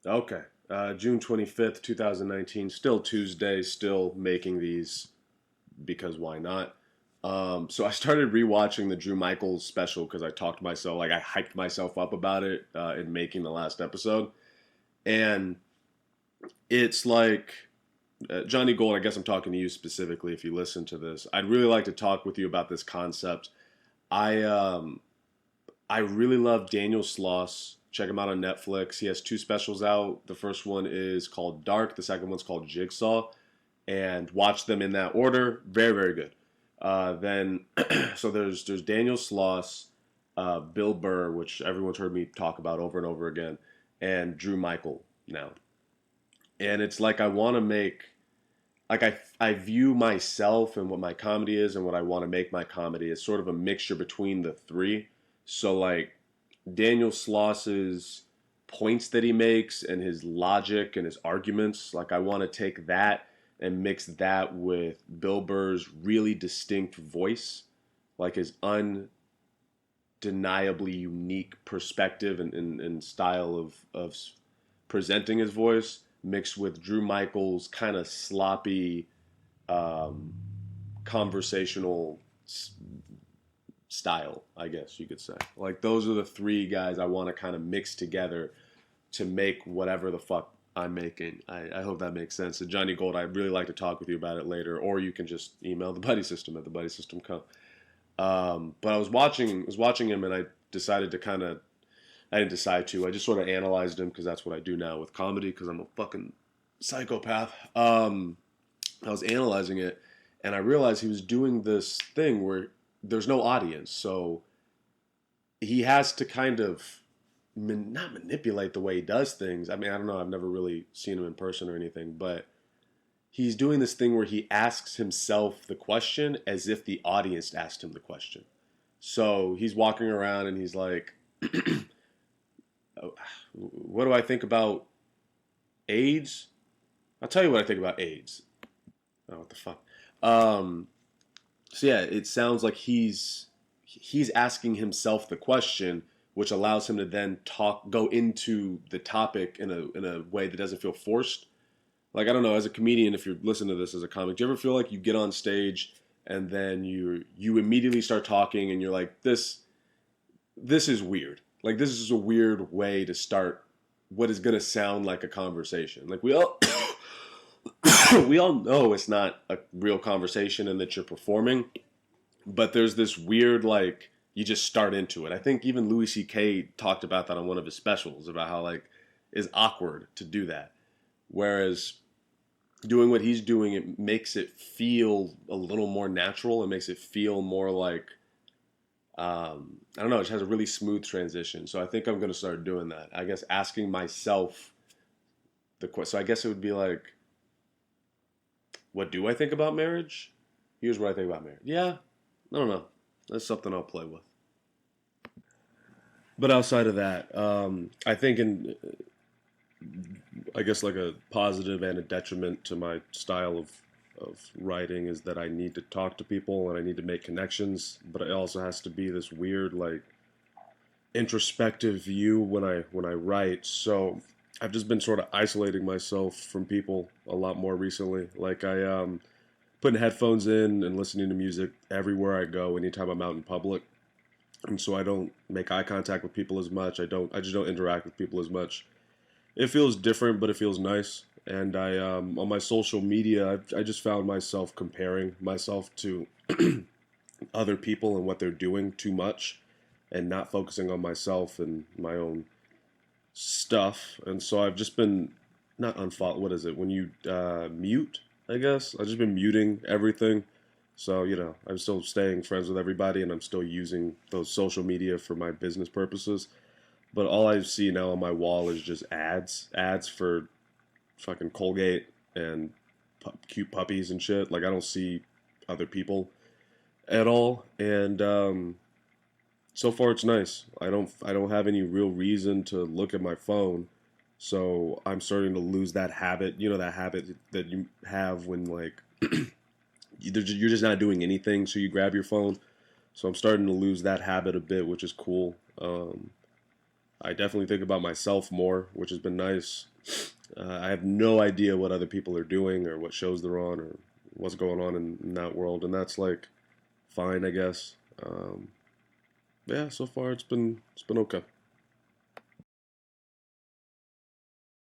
Okay. June 25th, 2019. Still Tuesday, still making these because why not? So I started rewatching the Drew Michaels special because I talked to myself, like I hyped myself up about it in making the last episode. And it's like Johnny Gold, I guess I'm talking to you specifically if you listen to this. I'd really like to talk with you about this concept. I um, I really love Daniel Sloss. Check him out on Netflix. He has two specials out. The first one is called Dark. The second one's called Jigsaw. And watch them in that order. Very, very good. Then, so there's Daniel Sloss, Bill Burr, which everyone's heard me talk about over and over again, and Drew Michael now. And it's like I want to make like I view myself and what my comedy is and what I want to make my comedy is sort of a mixture between the three. So like Daniel Sloss's points that he makes and his logic and his arguments, like I want to take that and mix that with Bill Burr's really distinct voice, like his undeniably unique perspective and style of presenting his voice, mixed with Drew Michaels' kind of sloppy um, conversational style, I guess you could say. Like those are the three guys I want to kind of mix together to make whatever the fuck I'm making. I hope that makes sense. And Johnny Gold, I'd really like to talk with you about it later, or you can just email the Buddy System at thebuddysystem.com. But I was watching him, and I decided to kind of I didn't decide to. I just sort of analyzed him because that's what I do now with comedy because I'm a fucking psychopath. I was analyzing it, and I realized he was doing this thing where there's no audience, so he has to kind of not manipulate the way he does things. I mean, I don't know. I've never really seen him in person or anything, but he's doing this thing where he asks himself the question as if the audience asked him the question. So he's walking around and he's like, "What do I think about AIDS? I'll tell you what I think about AIDS." Oh, what the fuck? Um, so yeah, it sounds like he's asking himself the question, which allows him to then go into the topic in a way that doesn't feel forced. Like I don't know, as a comedian, if you're listening to this as a comic, do you ever feel like you get on stage and then you immediately start talking and you're like, this is weird. Like this is a weird way to start what is gonna sound like a conversation. Like we all know it's not a real conversation and that you're performing, but there's this weird like you just start into it. I think even Louis C.K. talked about that on one of his specials about how like it's awkward to do that. Whereas doing what he's doing, it makes it feel a little more natural. It makes it feel more like I don't know. It just has a really smooth transition. So I think I'm going to start doing that. I guess asking myself the question. So I guess it would be like, what do I think about marriage? Here's what I think about marriage. Yeah, I don't know. That's something I'll play with. But outside of that, I think I guess like a positive and a detriment to my style of writing is that I need to talk to people and I need to make connections, but it also has to be this weird like introspective view when I write. So I've just been sort of isolating myself from people a lot more recently. Like putting headphones in and listening to music everywhere I go anytime I'm out in public. And so I don't make eye contact with people as much. I just don't interact with people as much. It feels different, but it feels nice. And I on my social media, I just found myself comparing myself to other people and what they're doing too much, and not focusing on myself and my own stuff. And so I've just been not unfollow. What is it when you mute? I guess I've just been muting everything. So I'm still staying friends with everybody, and I'm still using those social media for my business purposes. But all I see now on my wall is just ads for fucking Colgate and cute puppies and shit. Like I don't see other people at all, and so far it's nice. I don't have any real reason to look at my phone, so I'm starting to lose that habit. You know that habit that you have when like you're just not doing anything, so you grab your phone. So I'm starting to lose that habit a bit, which is cool. I definitely think about myself more, which has been nice. I have no idea what other people are doing or what shows they're on or what's going on in that world, and that's like fine, I guess. Yeah, so far it's been okay.